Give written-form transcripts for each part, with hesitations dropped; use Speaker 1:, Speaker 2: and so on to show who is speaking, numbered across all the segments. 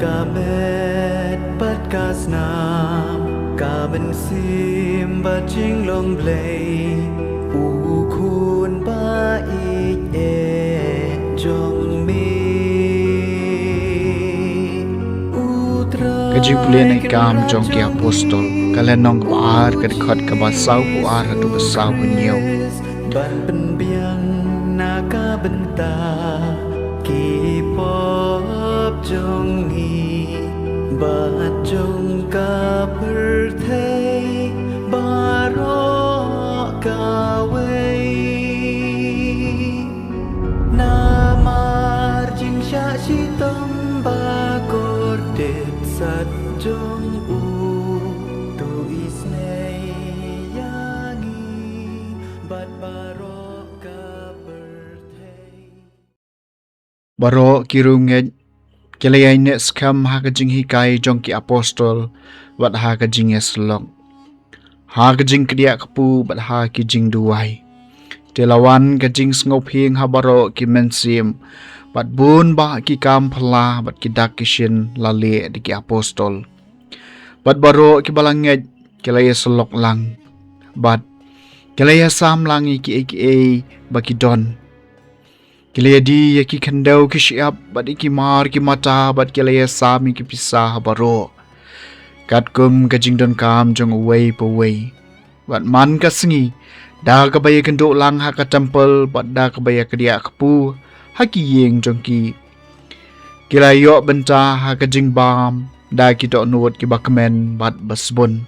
Speaker 1: kamet pat kasnam kamen sim bajing long blay u kun ba ik e jong mi
Speaker 2: Kajing pulih naik kam jong ki apostol kalian nong kebar kedekot kebasau puar atau besau penyiau
Speaker 1: ban penbiang naka benta ki pop jong ni bat jong ka perthei baro ka wei namar jing sha shi tom ba kor det sat jong u tu isnei yangi bat baro ka perthei
Speaker 2: baro kirunget kelai ne skam ha kajing hikai jong ki apostol wat ha kajing eslok ha kajing kedia kepu bat ha kijing duai telawan kajing ngop hing ha baro ki mensim bat bun ba ki kam phala bat ki dak kishin lale di ki apostol bat baro ki balanget kelai eslok lang bat kelai sam langi ki baki don Kilaya di ki kandau ki siap bat ki mar ki mata bat kilaya sami ki pisah baro kat kum kajing don kam jong away po way bat man ka sengi da ka baya kendo lang ha ka temple bat da ka baya kedia kepu ha ki yeng jong ki kilayo benta ha kajing bam da ki tok nuot ki bakmen bat basbon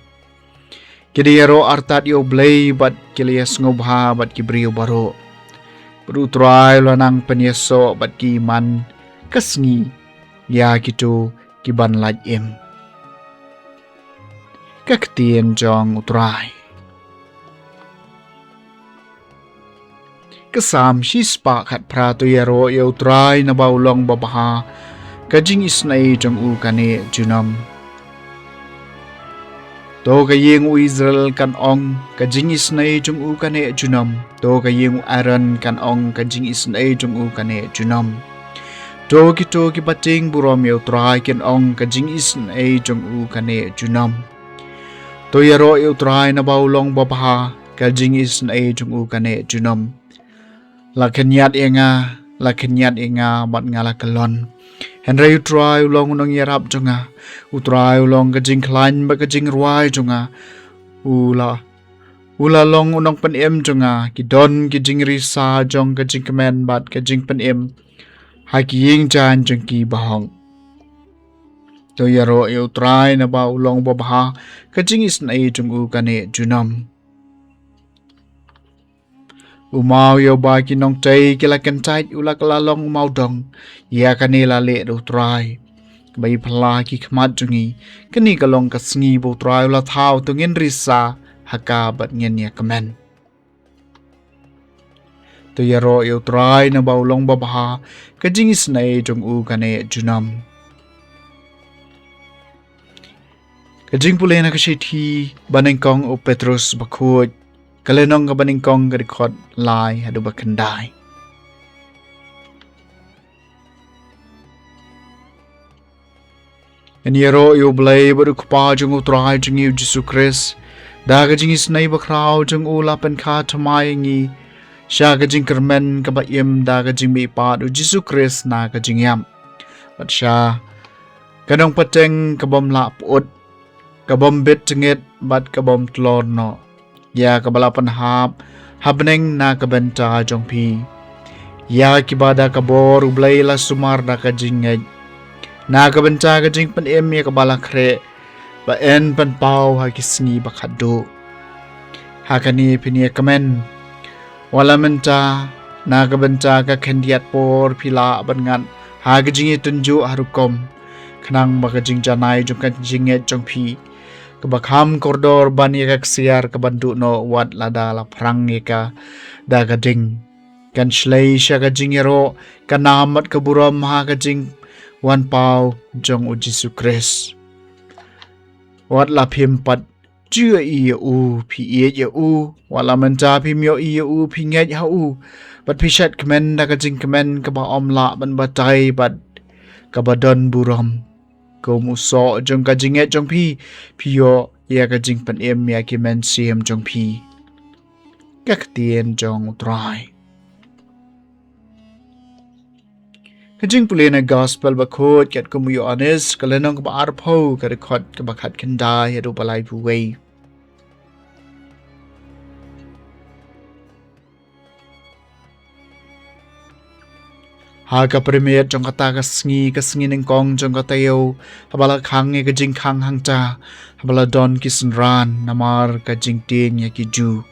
Speaker 2: kidiyaro artat yo blay bat kilaya ngobha bat ki brio baro Berutrai lanang penyeso bat ki man kesngi ya gitu kiban laj im kaktien jong utrai kesam shispa khat prato yaro ya utrai na baulong babaha kajing isnai jong u kane junam to ka yeng u Israel kan ong kajing isnai jong u kane junam to ka yeng u Aaron kan ong kajing isnai jong u kane junam to ki bating burom yau trai kan ong kajing isnai jong u kane junam to yaro yau trai na baulong babaha kajing isnai jong u kane junam la kenyat enga bat ngala kelon Henry utrai ulong unong yarap jonga utrai ulong kajing klain ba kajing ruai jonga ula long unong pen em jonga kidon kajing risa jong kajing kemen bat kajing pen em haki ying jan jong ki bahong to yaro utrai na ba ulong babaha kajing isnai jong u kane junam Umau yo ba ki nong tay kila kentait ula kala long umau dong ya kanela le do trai bai phala ki khmat jungi kani kalong ka sngi bo trai ula thau to ngin risa haka bat ngin ya kamen to yaro yo trai na ba ulong ba bha ka jing isnai jong u kane junam ka jing pule na ka thi baneng kong o Petrus bakhoj kalenong ka baning kong ka record lai hadu bakandai en yero yo blay baru kpa jung utrai jung yu Jesus Christ da ka jing isnai bakrau jung ula pen kha thamai ngi sha ka jing kermen ka ba yem da ka jing mi pa du Jesus Christ na ka jing yam bat sha kanong pateng ka bom la put ka bom bit nget bat ka bom tlon no ya kabalapan habneng na kabenta jong pi ya kibada kabor ublay la sumar na kajingay na kabenta kajing pan em ya kabala kre ba en pan pau ha kisni bakado hakani pinia kamen wala menta na kabenta ka kendiat por pila bangan ha kajing tunju harukom khnang bakajing janai jong kajing jong pi kebakham koridor bani ka siar ka bandu no wat lada la prang ka da ka ding kan shlei sha ka jingero ka namat ka buram ha ka jing wan pau jong u Jesus Christ wat la phim pat chưa i u phi e u wala menta phim yo i u phi nge ha u bat phi shat kmen da ka jing kmen ka ba om la ban ba tai bat ka ba don buram kum uso jong ka jinget jong pi yo ya ka jing pan em ya ki men sim jong pi các tiền trong trai cái chính phụ lên gospel bạc khốt kết cùng yêu honest cái lên ông bà arpo cái record cái bạc hạt kinh đai hay đồ bà lại phụ way Haga premier trong kata kasengi neng kong trong kata yo habala khang ke jing khang hang cha habala don kisenran namar ka jing ting ya ki ju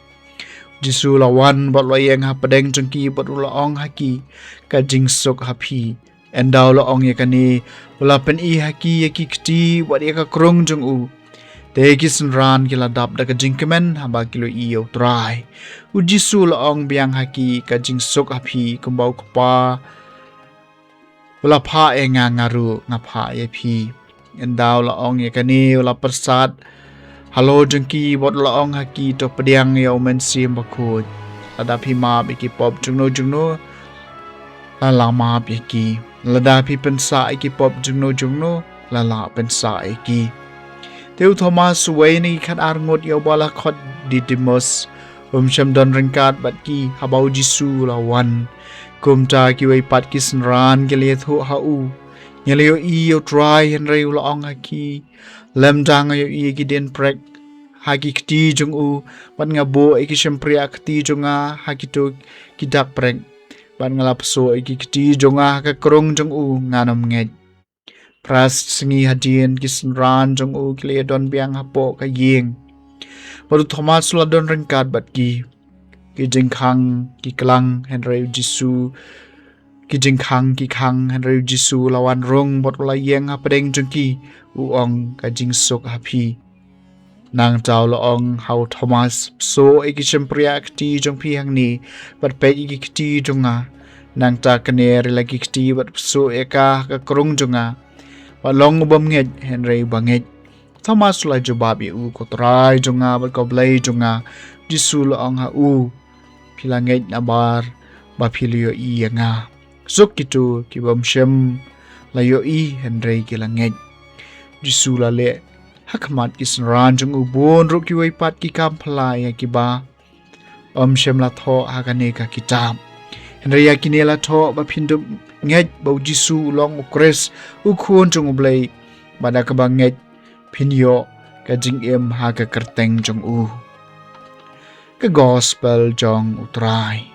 Speaker 2: Jisu lawan bot loyeng ha pedeng trong ki bot ula ong ha ki ka jing sok ha pi endau la ong ya kani ula pen i ha ki ya ki kti bot ya ka krong jong u te kisenran ki la dap da ka jing kemen ha ba kilo i yo try u Jisu la ong biang ha ki ka jing sok ha pi kumbau kpa Wala pa nga ngaru nga pa ye pi endau la ong ye kani wala persat halo jengki bot la ong haki to pediang yo men sim bakut ada pi ma bi ki pop jungno la la ma bi ki lada pi pensa ki pop jungno la la pensa ki teu Thomas way ni khat ar ngot yo bala khot didimos sham don ringkat bat ki habau Jisu lawan kum ta ki way pat ki snran ke le thu ha u nyeleo i yo try hen reu la ong ha ki lem dang yo i ki den prek ha ki kti jung u bat nga bo e ki shempria kti junga ha ki to ki dak prek bat nga lap so e ki kti junga ka krong jung u nganam nge pras singi hadien ki snran jung u ki le don biang ha po ka yeng baru Thomas la don ringkat bat ki jing khang ki klang Henry Jisu ki jing khang ki khang Henry Jisu lawan rong bot la yeng ha pedeng jong ki u ong ka jing sok ha pi nang taw la ong how Thomas so e ki chempria kti jong pi hang ni bat pe ki kti jonga nang ta kane la ki kti bat so e ka krong jonga ba long bom nge Henry banget Thomas la jawab u ko try jonga bat ko blai jonga Jisu la ong ha u Pilangit na bar ba pilio i nga zuk kitu ki bom shem layo i Henry kilangit Jisu la le hakmat ki snran jung ubon ro ki wai pat ki kam phlai ya ki ba shem la tho hakane ka kitab Henry ya kinela tho ba phindum nget bo Jisu long ukres u khon jung ublei bada ka ba nget phinyo ka jing em ha ka kerteng jung u cái gospel trong utrai